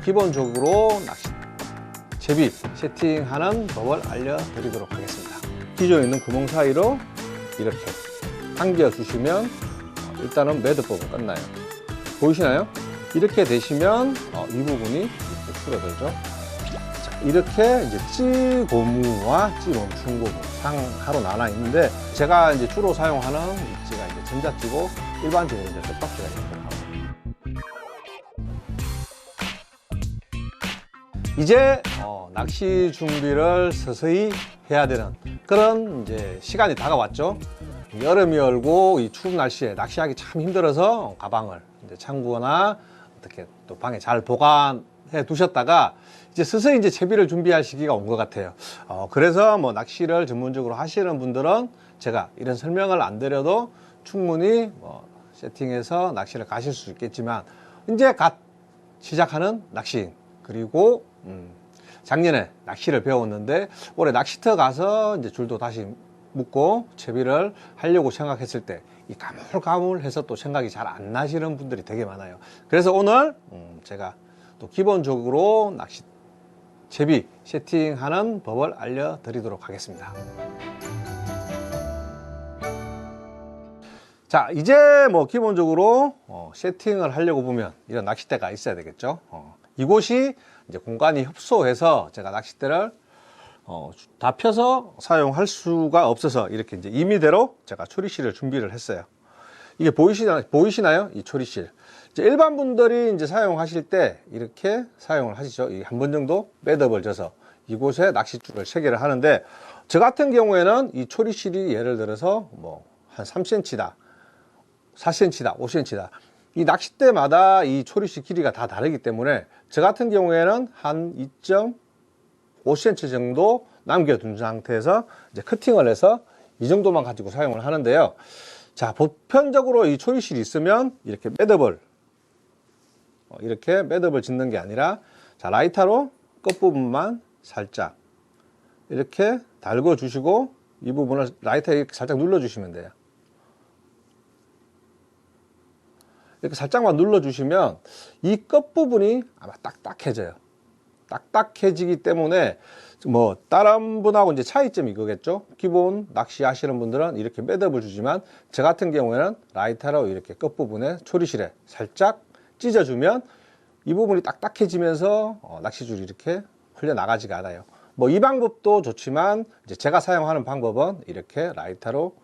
기본적으로 낚시 제비 세팅하는 법을 알려드리도록 하겠습니다. 기존에 있는 구멍 사이로 이렇게 당겨 주시면 일단은 매듭법은 끝나요. 보이시나요? 이렇게 되시면 이 부분이 이렇게 줄어들죠. 자, 이렇게 이제 찌고무와 찌멈춘고무 상하로 나눠 있는데, 제가 이제 주로 사용하는 입지가 이제 전자찌고 일반적으로 이제 뜻박지가 있습니다. 이제 낚시 준비를 서서히 해야 되는 그런 이제 시간이 다가왔죠. 여름이 얼고 이 추운 날씨에 낚시하기 참 힘들어서 가방을 이제 창고나 어떻게 또 방에 잘 보관해 두셨다가 이제 서서히 이제 채비를 준비할 시기가 온 것 같아요. 그래서 뭐 낚시를 전문적으로 하시는 분들은 제가 이런 설명을 안 드려도 충분히 세팅해서 낚시를 가실 수 있겠지만, 이제 갓 시작하는 낚시인, 그리고 작년에 낚시를 배웠는데 올해 낚시터 가서 이제 줄도 다시 묶고 채비를 하려고 생각했을 때 이 가물가물해서 또 생각이 잘 안 나시는 분들이 되게 많아요. 그래서 오늘 제가 또 기본적으로 낚시 채비 세팅하는 법을 알려드리도록 하겠습니다. 자, 이제 뭐 기본적으로 세팅을 하려고 보면 이런 낚싯대가 있어야 되겠죠. 이곳이 이제 공간이 협소해서 제가 낚싯대를 다 펴서 사용할 수가 없어서 이렇게 이제 임의대로 제가 초리실을 준비를 했어요. 이게 보이시나요? 이 초리실. 이제 일반 분들이 이제 사용하실 때 이렇게 사용을 하시죠. 한 번 정도 매듭을 져서 이곳에 낚싯줄을 체결을 하는데, 저 같은 경우에는 이 초리실이 예를 들어서 뭐 한 3cm다, 4cm다, 5cm다. 이 낚싯대마다 이 초리실 길이가 다 다르기 때문에 저 같은 경우에는 한 2.5cm 정도 남겨둔 상태에서 이제 커팅을 해서 이 정도만 가지고 사용을 하는데요. 자, 보편적으로 이 초리실이 있으면 이렇게 매듭을 짓는 게 아니라, 자, 라이터로 끝부분만 살짝 이렇게 달궈 주시고 이 부분을 라이터에 이렇게 살짝 눌러 주시면 돼요. 이렇게 살짝만 눌러 주시면 이 끝부분이 아마 딱딱해져요. 딱딱해지기 때문에 뭐 다른 분하고 이제 차이점이 이거겠죠. 기본 낚시 하시는 분들은 이렇게 매듭을 주지만, 저 같은 경우에는 라이터로 이렇게 끝부분에 초리실에 살짝 찢어주면 이 부분이 딱딱해지면서 낚시줄이 이렇게 흘려 나가지가 않아요. 뭐 이 방법도 좋지만 이제 제가 사용하는 방법은 이렇게 라이터로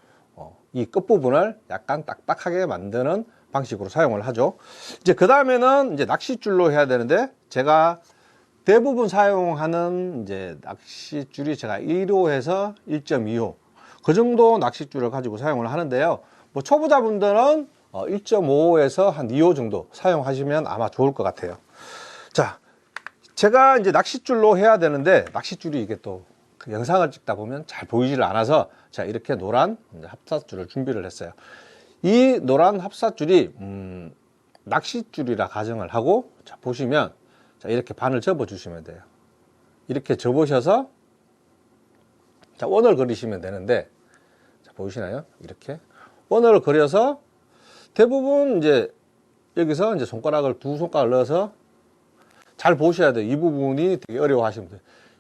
이 끝부분을 약간 딱딱하게 만드는 방식으로 사용을 하죠. 이제 그 다음에는 이제 낚싯줄로 해야 되는데, 제가 대부분 사용하는 이제 낚싯줄이 제가 1호에서 1.2호 그 정도 낚싯줄을 가지고 사용을 하는데요. 뭐 초보자분들은 1.5호에서 한 2호 정도 사용하시면 아마 좋을 것 같아요. 자, 제가 이제 낚싯줄로 해야 되는데, 낚싯줄이 이게 또 그 영상을 찍다 보면 잘 보이지를 않아서 자, 이렇게 노란 합사줄을 준비를 했어요. 이 노란 합사줄이 낚싯줄이라 가정을 하고, 자, 보시면 자, 이렇게 반을 접어 주시면 돼요. 이렇게 접으셔서 자, 원을 그리시면 되는데, 자, 보이시나요? 이렇게 원을 그려서 대부분 이제 여기서 이제 손가락을 두 손가락을 넣어서 잘 보셔야 돼요. 이 부분이 되게 어려워 하시면 돼요.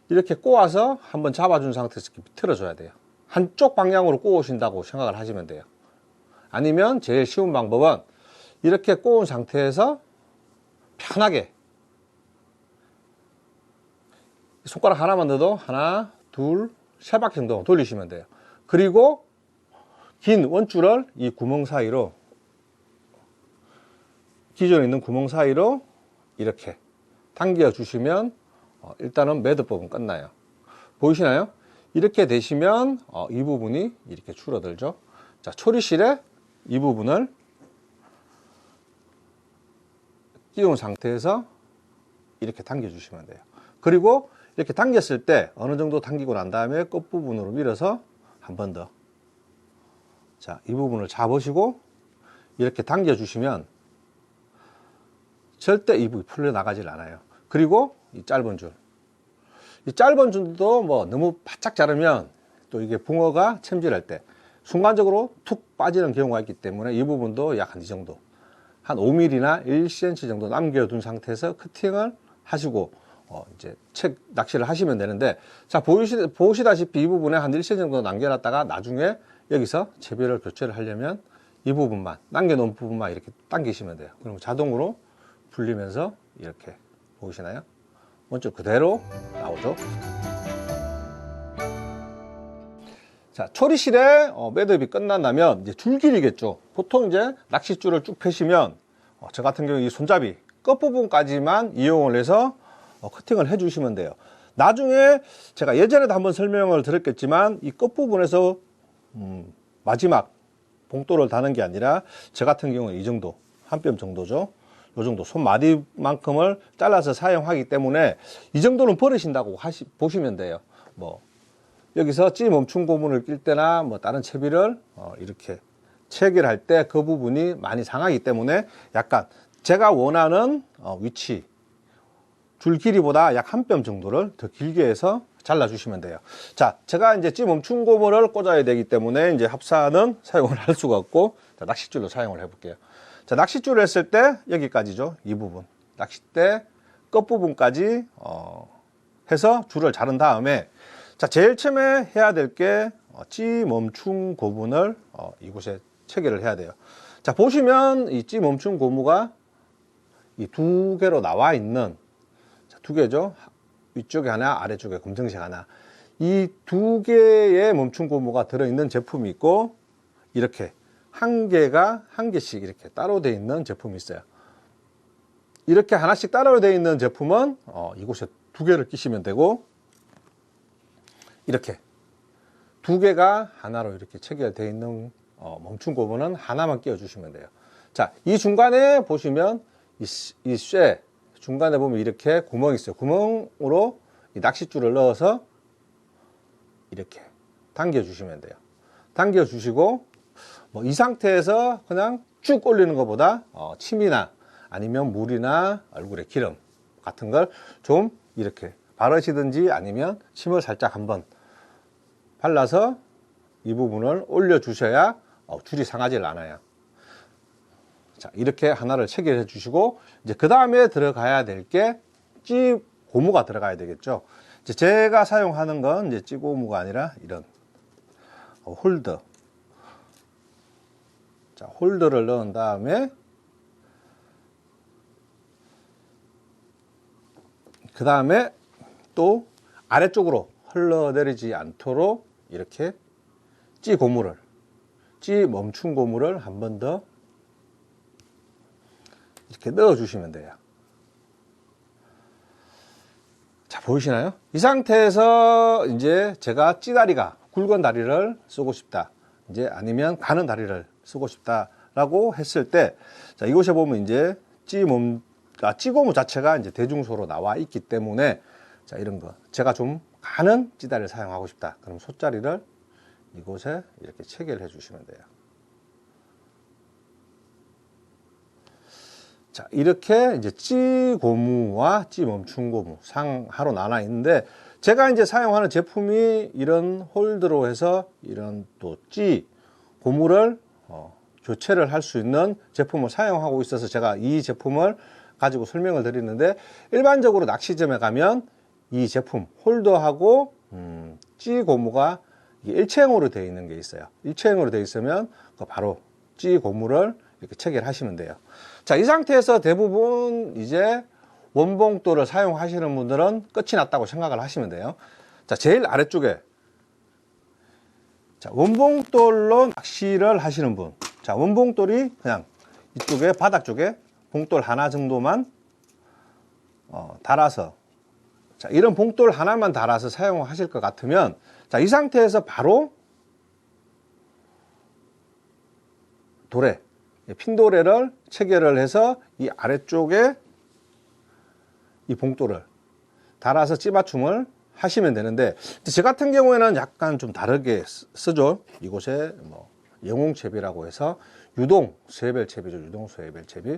이렇게 꼬아서 한번 잡아준 상태에서 이렇게 틀어 줘야 돼요. 한쪽 방향으로 꼬으신다고 생각을 하시면 돼요. 아니면 제일 쉬운 방법은 이렇게 꼬은 상태에서 편하게 손가락 하나만 넣어도 하나, 둘, 세 바퀴 정도 돌리시면 돼요. 그리고 긴 원줄을 이 구멍 사이로, 기존에 있는 구멍 사이로 이렇게 당겨 주시면 일단은 매듭법은 끝나요. 보이시나요? 이렇게 되시면 이 부분이 이렇게 줄어들죠. 자, 초리실에 이 부분을 끼운 상태에서 이렇게 당겨 주시면 돼요. 그리고 이렇게 당겼을 때 어느 정도 당기고 난 다음에 끝부분으로 밀어서 한 번 더, 자, 이 부분을 잡으시고 이렇게 당겨 주시면 절대 이 부분이 풀려 나가질 않아요. 그리고 이 짧은 줄도 뭐 너무 바짝 자르면 또 이게 붕어가 챔질할 때 순간적으로 툭 빠지는 경우가 있기 때문에 이 부분도 약 한 이 정도, 한 5mm나 1cm 정도 남겨둔 상태에서 커팅을 하시고 이제 낚시를 하시면 되는데, 자, 보시다시피 이 부분에 한 1cm 정도 남겨놨다가 나중에 여기서 채비를 교체를 하려면 이 부분만, 남겨놓은 부분만 이렇게 당기시면 돼요. 그럼 자동으로 풀리면서 이렇게 보이시나요? 먼저 그대로 나오죠. 자, 초리실에 매듭이 끝난다면 이제 줄길이겠죠. 보통 이제 낚싯줄을 쭉 펴시면 저 같은 경우 이 손잡이 끝부분까지만 이용을 해서 커팅을 해 주시면 돼요. 나중에 제가 예전에도 한번 설명을 드렸겠지만 이 끝부분에서 마지막 봉돌을 다는 게 아니라 저 같은 경우는 이 정도, 한 뼘 정도죠. 이 정도 손마디만큼을 잘라서 사용하기 때문에 이 정도는 버리신다고 보시면 돼요. 뭐 여기서 찌 멈춘 고문을 낄 때나 뭐 다른 채비를 이렇게 체결할 때 그 부분이 많이 상하기 때문에 약간 제가 원하는 위치, 줄 길이보다 약 한 뼘 정도를 더 길게 해서 잘라 주시면 돼요. 자, 제가 이제 찌 멈춘 고무를 꽂아야 되기 때문에 이제 합사는 사용을 할 수가 없고, 자, 낚싯줄로 사용을 해 볼게요. 자, 낚싯줄을 했을 때 여기까지죠. 이 부분, 낚싯대 끝부분까지 해서 줄을 자른 다음에, 자, 제일 처음에 해야 될 게 찌 멈춘 고문을 이곳에 체결을 해야 돼요. 자, 보시면 이 찌 멈춘 고무가 이 두 개로 나와 있는, 자, 두 개죠. 위쪽에 하나, 아래쪽에 검정색 하나. 이 두 개의 멈춘 고무가 들어있는 제품이 있고, 이렇게 한 개씩 이렇게 따로 되어 있는 제품이 있어요. 이렇게 하나씩 따로 되어 있는 제품은 이곳에 두 개를 끼시면 되고, 이렇게 두 개가 하나로 이렇게 체결되어 있는 멈춘 고무는 하나만 끼워 주시면 돼요. 자, 이 중간에 보시면 이 쇠 중간에 보면 이렇게 구멍이 있어요. 구멍으로 이 낚싯줄을 넣어서 이렇게 당겨 주시면 돼요. 당겨 주시고, 뭐 이 상태에서 그냥 쭉 올리는 것보다 침이나 아니면 물이나 얼굴에 기름 같은 걸 좀 이렇게 바르시든지 아니면 침을 살짝 한번 발라서 이 부분을 올려 주셔야 줄이 상하지 않아요. 자, 이렇게 하나를 체결해 주시고, 이제 그 다음에 들어가야 될 게 찌 고무가 들어가야 되겠죠. 이제 제가 사용하는 건 이제 찌 고무가 아니라 이런 홀더. 자, 홀더를 넣은 다음에 그 다음에 또 아래쪽으로 흘러내리지 않도록 이렇게 찌 고무를, 찌 멈춘 고무를 한 번 더 이렇게 넣어 주시면 돼요. 자, 보이시나요? 이 상태에서 이제 제가 찌다리가 굵은 다리를 쓰고 싶다, 이제 아니면 가는 다리를 쓰고 싶다라고 했을 때, 자, 이곳에 보면 이제 찌 고무 자체가 이제 대중소로 나와 있기 때문에, 자, 이런 거 제가 좀 가는 찌다리를 사용하고 싶다, 그럼 솥자리를 이곳에 이렇게 체결해 주시면 돼요. 자, 이렇게 이제 찌 고무와 찌 멈춘 고무 상하로 나눠 있는데, 제가 이제 사용하는 제품이 이런 홀드로 해서 이런 또 찌 고무를 교체를 할 수 있는 제품을 사용하고 있어서 제가 이 제품을 가지고 설명을 드리는데, 일반적으로 낚시점에 가면 이 제품 홀더하고 찌 고무가 일체형으로 되어 있는 게 있어요. 일체형으로 되어 있으면 바로 찌 고무를 이렇게 체결하시면 돼요. 자, 이 상태에서 대부분 이제 원봉돌을 사용하시는 분들은 끝이 났다고 생각을 하시면 돼요. 자, 제일 아래쪽에, 자, 원봉돌로 낚시를 하시는 분, 자, 원봉돌이 그냥 이쪽에 바닥 쪽에 봉돌 하나 정도만 달아서, 자, 이런 봉돌 하나만 달아서 사용하실 것 같으면, 자, 이 상태에서 바로 도래, 핀도레를 체결을 해서 이 아래쪽에 이 봉돌을 달아서 찌맞춤을 하시면 되는데, 저 같은 경우에는 약간 좀 다르게 쓰죠. 이곳에 뭐 영웅채비라고 해서 유동 스웨벨채비죠. 유동 스웨벨채비.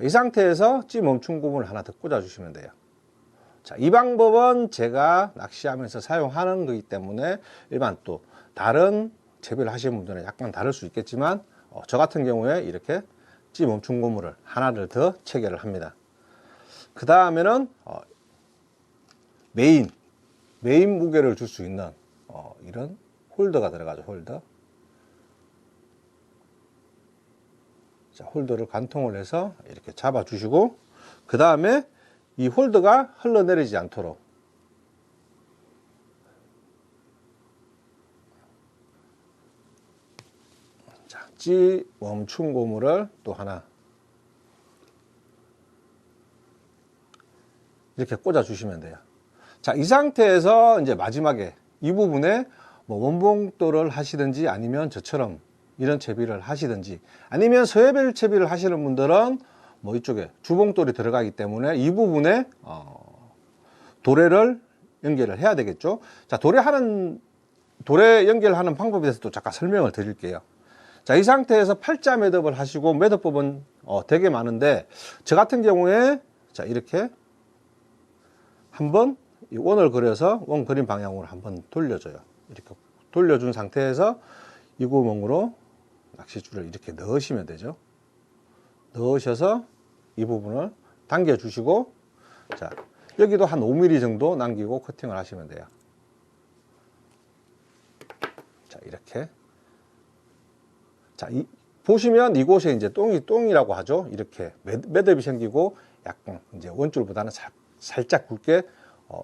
이 상태에서 찌 멈춘 고무를 하나 더 꽂아 주시면 돼요. 자, 이 방법은 제가 낚시하면서 사용하는 거기 때문에 일반 또 다른 채비를 하시는 분들은 약간 다를 수 있겠지만, 저 같은 경우에 이렇게 찌 멈춘 고무를 하나를 더 체결을 합니다. 그 다음에는 메인 무게를 줄 수 있는 이런 홀더가 들어가죠. 홀더. 자, 홀더를 관통을 해서 이렇게 잡아 주시고, 그 다음에 이 홀더가 흘러내리지 않도록 자, 찌 멈춤 고무를 또 하나 이렇게 꽂아 주시면 돼요. 자, 이 상태에서 이제 마지막에 이 부분에 뭐 원봉돌을 하시든지 아니면 저처럼 이런 채비를 하시든지 아니면 서해벨 채비를 하시는 분들은 뭐 이쪽에 주봉돌이 들어가기 때문에 이 부분에 도래를 연결을 해야 되겠죠. 자, 도래 연결하는 방법에 대해서 또 잠깐 설명을 드릴게요. 자, 이 상태에서 팔자 매듭을 하시고, 매듭법은 되게 많은데 저 같은 경우에 자, 이렇게 한번 이 원을 그려서 원 그림 방향으로 한번 돌려줘요. 이렇게 돌려준 상태에서 이 구멍으로 낚싯줄을 이렇게 넣으시면 되죠. 넣으셔서 이 부분을 당겨 주시고, 자, 여기도 한 5mm 정도 남기고 커팅을 하시면 돼요. 자, 이렇게. 자, 보시면 이곳에 이제 똥이라고 하죠. 이렇게 매듭이 생기고 약간 이제 원줄보다는 살짝 굵게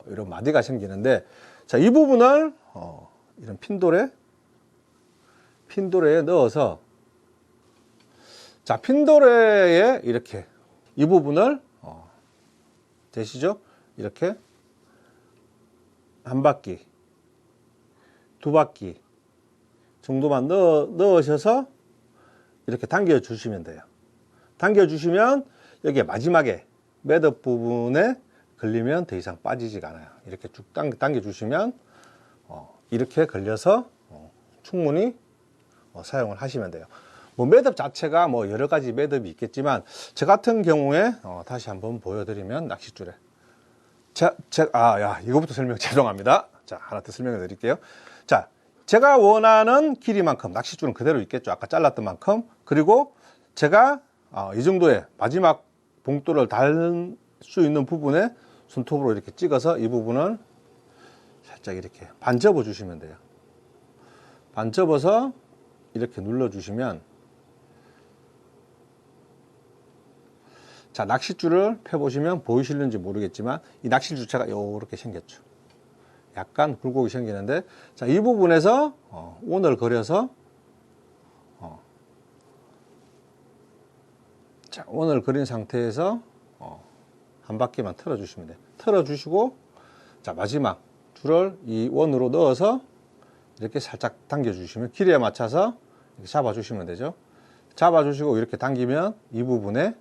이런 마디가 생기는데, 자, 이 부분을 이런 핀도레에 넣어서, 자, 핀도레에 이렇게 이 부분을 되시죠? 이렇게 한 바퀴, 두 바퀴 정도만 넣으셔서 이렇게 당겨 주시면 돼요. 당겨 주시면 여기에 마지막에 매듭 부분에 걸리면 더 이상 빠지지가 않아요. 이렇게 쭉 당겨 주시면 이렇게 걸려서 충분히 사용을 하시면 돼요. 뭐 매듭 자체가 뭐 여러 가지 매듭이 있겠지만 저 같은 경우에 다시 한번 보여드리면 낚싯줄에 이거부터 설명 죄송합니다. 자, 하나 더 설명해 드릴게요. 자, 제가 원하는 길이만큼 낚싯줄은 그대로 있겠죠. 아까 잘랐던 만큼. 그리고 제가 이 정도의 마지막 봉돌을 달 수 있는 부분에 손톱으로 이렇게 찍어서 이 부분을 살짝 이렇게 반 접어 주시면 돼요. 반 접어서 이렇게 눌러 주시면, 자, 낚싯줄을 펴보시면 보이실는지 모르겠지만 이 낚싯 주체가 이렇게 생겼죠. 약간 굴곡이 생기는데, 자, 이 부분에서 원을 그려서 자, 원을 그린 상태에서 한 바퀴만 틀어 주시면 돼요. 틀어 주시고, 자, 마지막 줄을 이 원으로 넣어서 이렇게 살짝 당겨 주시면 길이에 맞춰서 이렇게 잡아 주시면 되죠. 잡아 주시고 이렇게 당기면 이 부분에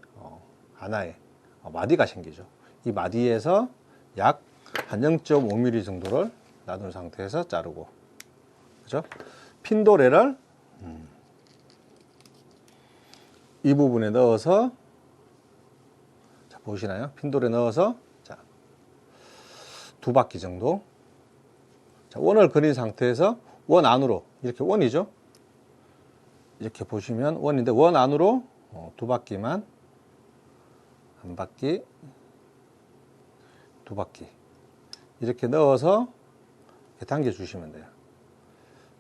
하나의 마디가 생기죠. 이 마디에서 약 한 0.5mm 정도를 놔둔 상태에서 자르고, 그죠? 핀도레를 이 부분에 넣어서, 자, 보이시나요? 핀도레 넣어서, 자, 두 바퀴 정도. 자, 원을 그린 상태에서 원 안으로, 이렇게 원이죠? 이렇게 보시면 원인데, 원 안으로 두 바퀴만, 한 바퀴, 두 바퀴. 이렇게 넣어서 이렇게 당겨 주시면 돼요.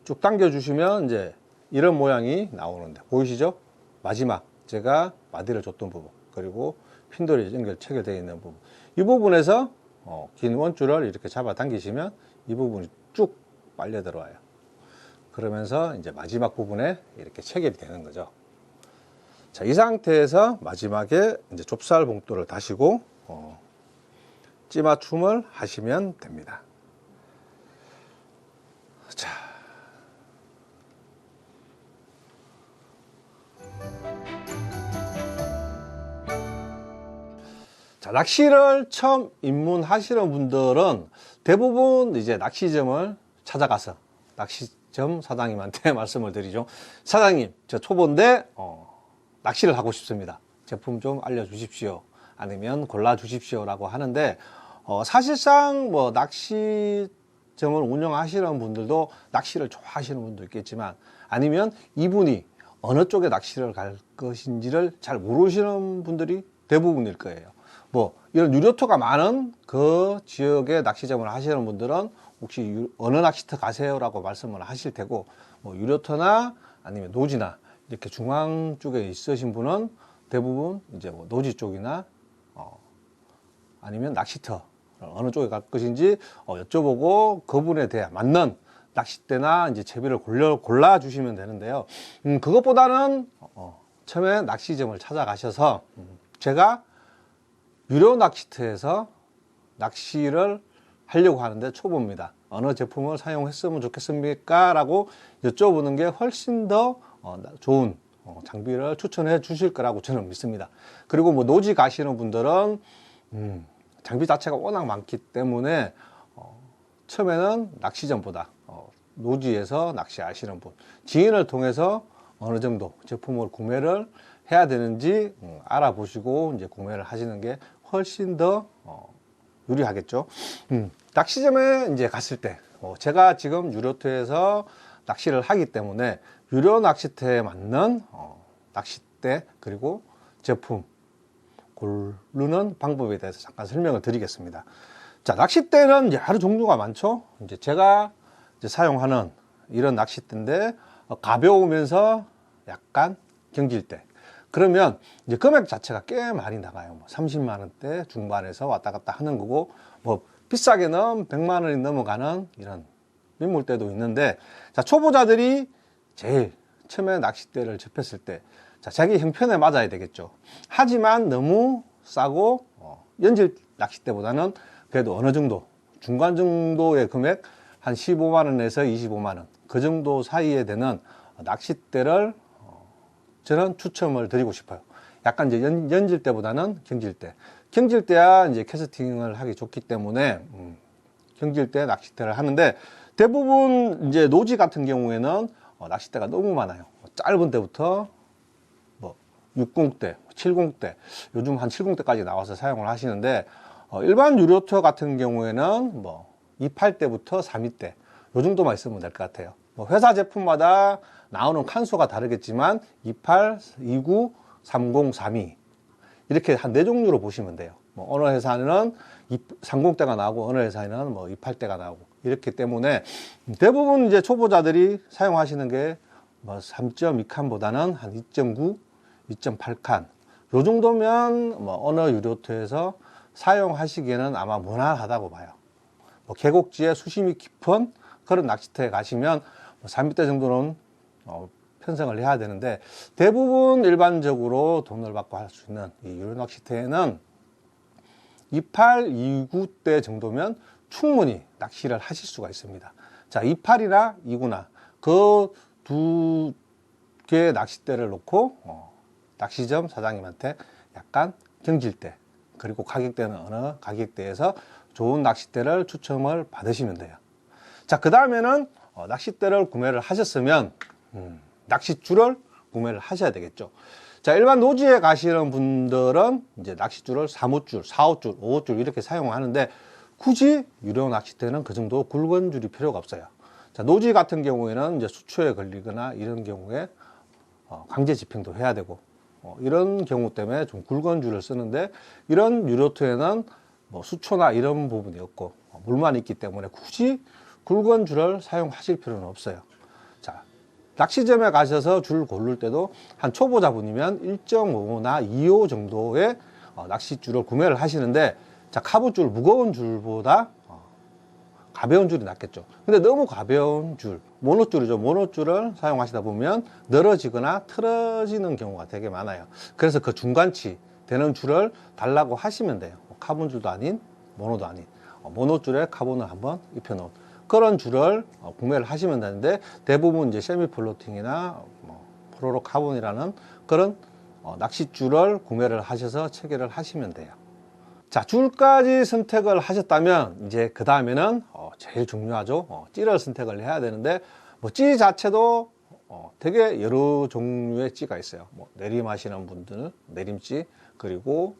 쭉 당겨 주시면 이제 이런 모양이 나오는데, 보이시죠? 마지막 제가 마디를 줬던 부분, 그리고 핀돌이 체결되어 있는 부분, 이 부분에서 긴 원줄을 이렇게 잡아 당기시면 이 부분이 쭉 빨려 들어와요. 그러면서 이제 마지막 부분에 이렇게 체결이 되는 거죠. 자, 이 상태에서 마지막에 이제 좁쌀 봉돌을 다시고 찌맞춤을 하시면 됩니다. 자, 낚시를 처음 입문하시는 분들은 대부분 이제 낚시점을 찾아가서 낚시점 사장님한테 말씀을 드리죠. 사장님, 저 초보인데 낚시를 하고 싶습니다. 제품 좀 알려주십시오. 아니면 골라주십시오. 라고 하는데, 사실상 뭐 낚시점을 운영하시는 분들도 낚시를 좋아하시는 분도 있겠지만, 아니면 이분이 어느 쪽에 낚시를 갈 것인지를 잘 모르시는 분들이 대부분일 거예요. 뭐 이런 유료터가 많은 그 지역에 낚시점을 하시는 분들은 혹시 어느 낚시터 가세요라고 말씀을 하실 테고, 뭐 유료터나 아니면 노지나 이렇게 중앙 쪽에 있으신 분은 대부분 이제 뭐 노지 쪽이나 아니면 낚시터 어느 쪽에 갈 것인지 여쭤보고 그분에 대해 맞는 낚싯대나 이제 채비를 골라 주시면 되는데요. 그것보다는 처음에 낚시점을 찾아가셔서 제가 유료 낚시터에서 낚시를 하려고 하는데 초보입니다. 어느 제품을 사용했으면 좋겠습니까? 라고 여쭤보는 게 훨씬 더 좋은 장비를 추천해 주실 거라고 저는 믿습니다. 그리고 뭐 노지 가시는 분들은 장비 자체가 워낙 많기 때문에 처음에는 낚시점보다 노지에서 낚시하시는 분, 지인을 통해서 어느 정도 제품을 구매를 해야 되는지 알아보시고 이제 구매를 하시는 게 훨씬 더 유리하겠죠. 낚시점에 이제 갔을 때 제가 지금 유료터에서 낚시를 하기 때문에 유료 낚시터에 맞는 낚싯대 그리고 제품 고르는 방법에 대해서 잠깐 설명을 드리겠습니다. 자, 낚싯대는 이제 여러 종류가 많죠. 이제 제가 이제 사용하는 이런 낚싯대인데 가벼우면서 약간 경질대. 그러면 이제 금액 자체가 꽤 많이 나가요. 뭐 30만 원대 중반에서 왔다 갔다 하는 거고, 뭐 비싸게는 100만 원이 넘어가는 이런 민물대도 있는데, 자, 초보자들이 제일 처음에 낚싯대를 접했을 때, 자, 자기 형편에 맞아야 되겠죠. 하지만 너무 싸고 연질 낚싯대보다는 그래도 어느 정도 중간 정도의 금액 한 15만 원에서 25만 원 그 정도 사이에 되는 낚싯대를 저는 추천을 드리고 싶어요. 약간 이제 연질대보다는 경질대. 경질대야 이제 캐스팅을 하기 좋기 때문에 경질대 낚싯대를 하는데, 대부분 이제 노지 같은 경우에는 낚싯대가 너무 많아요. 짧은 데부터 뭐 60대, 70대, 요즘 한 70대까지 나와서 사용을 하시는데, 일반 유료터 같은 경우에는 뭐 28대부터 32대 요 정도만 있으면 될 것 같아요. 뭐 회사 제품마다 나오는 칸수가 다르겠지만 28, 29, 30, 32 이렇게 한 4종류로 보시면 돼요. 뭐 어느 회사는 30대가 나오고 어느 회사에는 뭐 28대가 나오고 이렇기 때문에 대부분 이제 초보자들이 사용하시는 게 뭐 3.2칸보다는 한 2.9, 2.8칸 요 정도면 뭐 어느 유료터에서 사용하시기에는 아마 무난하다고 봐요. 뭐 계곡지에 수심이 깊은 그런 낚시터에 가시면 3m 정도는 편성을 해야 되는데, 대부분 일반적으로 돈을 받고 할 수 있는 이 유료 낚시터에는 28, 29대 정도면 충분히 낚시를 하실 수가 있습니다. 자, 28이나 29나 그 두 개의 낚싯대를 놓고 낚시점 사장님한테 약간 경질대 그리고 가격대는 어느 가격대에서 좋은 낚싯대를 추첨을 받으시면 돼요. 자, 그 다음에는 낚싯대를 구매를 하셨으면 낚싯줄을 구매를 하셔야 되겠죠. 자, 일반 노지에 가시는 분들은 이제 낚싯줄을 3호줄, 4호줄, 5호줄 이렇게 사용하는데, 굳이 유료 낚싯대는 그 정도 굵은 줄이 필요가 없어요. 자, 노지 같은 경우에는 이제 수초에 걸리거나 이런 경우에 강제 집행도 해야 되고 이런 경우 때문에 좀 굵은 줄을 쓰는데, 이런 유료터에는 뭐 수초나 이런 부분이 없고 물만 있기 때문에 굳이 굵은 줄을 사용하실 필요는 없어요. 자, 낚시점에 가셔서 줄 고를 때도 한 초보자분이면 1.5나 2호 정도의 낚싯줄을 구매를 하시는데, 자, 카브줄 무거운 줄보다 가벼운 줄이 낫겠죠. 근데 너무 가벼운 줄, 모노줄이죠. 모노줄을 사용하시다 보면 늘어지거나 틀어지는 경우가 되게 많아요. 그래서 그 중간치 되는 줄을 달라고 하시면 돼요. 카본 줄도 아닌 모노도 아닌 모노줄에 카본을 한번 입혀놓은 그런 줄을 구매를 하시면 되는데, 대부분 이제 세미 플로팅이나 프로로 카본이라는 그런 낚싯줄을 구매를 하셔서 체결을 하시면 돼요. 자, 줄까지 선택을 하셨다면 이제 그 다음에는 제일 중요하죠. 찌를 선택을 해야 되는데, 뭐 찌 자체도 되게 여러 종류의 찌가 있어요. 뭐 내림하시는 분들 내림찌, 그리고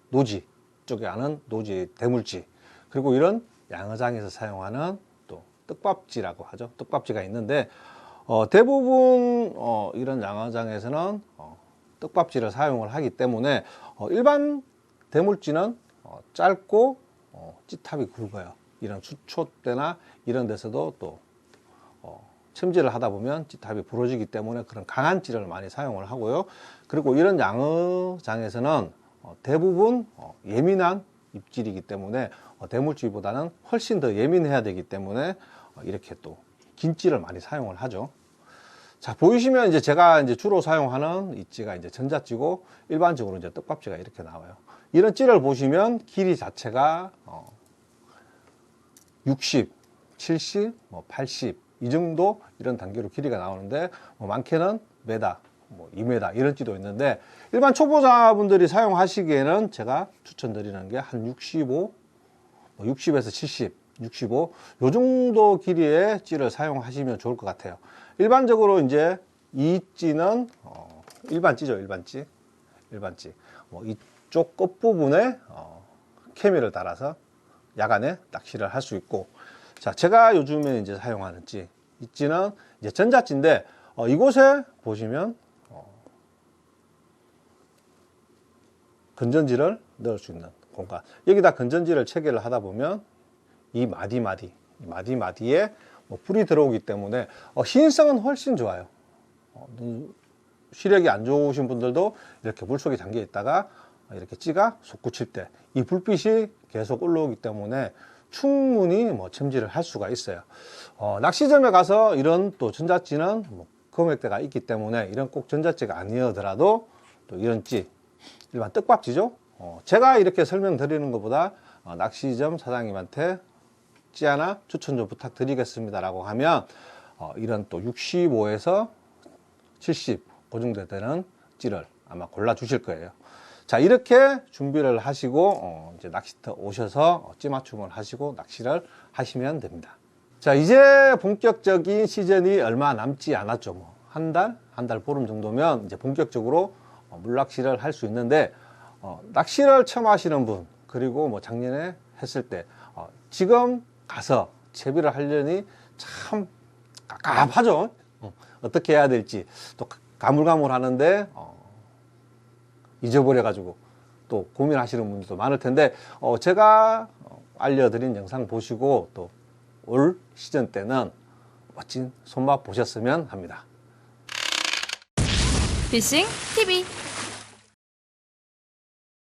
노지 쪽에 하는 노지 대물찌, 그리고 이런 양어장에서 사용하는 또 떡밥찌라고 하죠. 떡밥찌가 있는데, 대부분 이런 양어장에서는 떡밥찌를 사용을 하기 때문에 일반 대물찌는 짧고 찌탑이 굵어요. 이런 수초 때나 이런 데서도 또 챔질을 하다 보면 찌탑이 부러지기 때문에 그런 강한 찌를 많이 사용을 하고요. 그리고 이런 양어장에서는 대부분 예민한 입질이기 때문에 대물찌보다는 훨씬 더 예민해야 되기 때문에 이렇게 또 긴 찌를 많이 사용을 하죠. 자, 보이시면 이제 제가 이제 주로 사용하는 이 찌가 이제 전자찌고 일반적으로 이제 떡밥찌가 이렇게 나와요. 이런 찌를 보시면 길이 자체가 60, 70, 80 이 정도 이런 단계로 길이가 나오는데 많게는 메다, 2m 이런 찌도 있는데 일반 초보자분들이 사용하시기에는 제가 추천드리는 게 한 65, 60에서 70, 65 요 정도 길이의 찌를 사용하시면 좋을 것 같아요. 일반적으로 이제 이 찌는 일반 찌죠, 일반 찌. 이쪽 끝부분에 케미를 달아서 야간에 낚시를 할 수 있고, 자, 제가 요즘에 이제 사용하는 찌, 이 찌는 이제 전자찌인데 이곳에 보시면 건전지를 넣을 수 있는 공간, 여기다 건전지를 체결을 하다 보면 이 마디에 불이 들어오기 때문에 시인성은 훨씬 좋아요. 시력이 안 좋으신 분들도 이렇게 물속에 잠겨 있다가 이렇게 찌가 솟구칠 때 이 불빛이 계속 올라오기 때문에 충분히 챔질을 할 수가 있어요. 낚시점에 가서 이런 또 전자찌는 금액대가 있기 때문에 이런 꼭 전자찌가 아니더라도 또 이런 찌, 일반 떡밥찌죠. 제가 이렇게 설명드리는 것보다 낚시점 사장님한테 찌 하나 추천 좀 부탁드리겠습니다 라고 하면 이런 또 65에서 70 그 정도 되는 찌를 아마 골라 주실 거예요. 자, 이렇게 준비를 하시고 이제 낚시터 오셔서 찌 맞춤을 하시고 낚시를 하시면 됩니다. 자, 이제 본격적인 시즌이 얼마 남지 않았죠. 한 달 보름 정도면 이제 본격적으로 물낚시를 할 수 있는데 낚시를 처음 하시는 분, 그리고 작년에 했을 때 지금 가서 채비를 하려니 참 깝깝하죠. 어떻게 해야 될지 또 가물가물 하는데 잊어버려 가지고 또 고민하시는 분들도 많을 텐데 제가 알려드린 영상 보시고 또 올 시즌 때는 멋진 손맛 보셨으면 합니다. 피싱 TV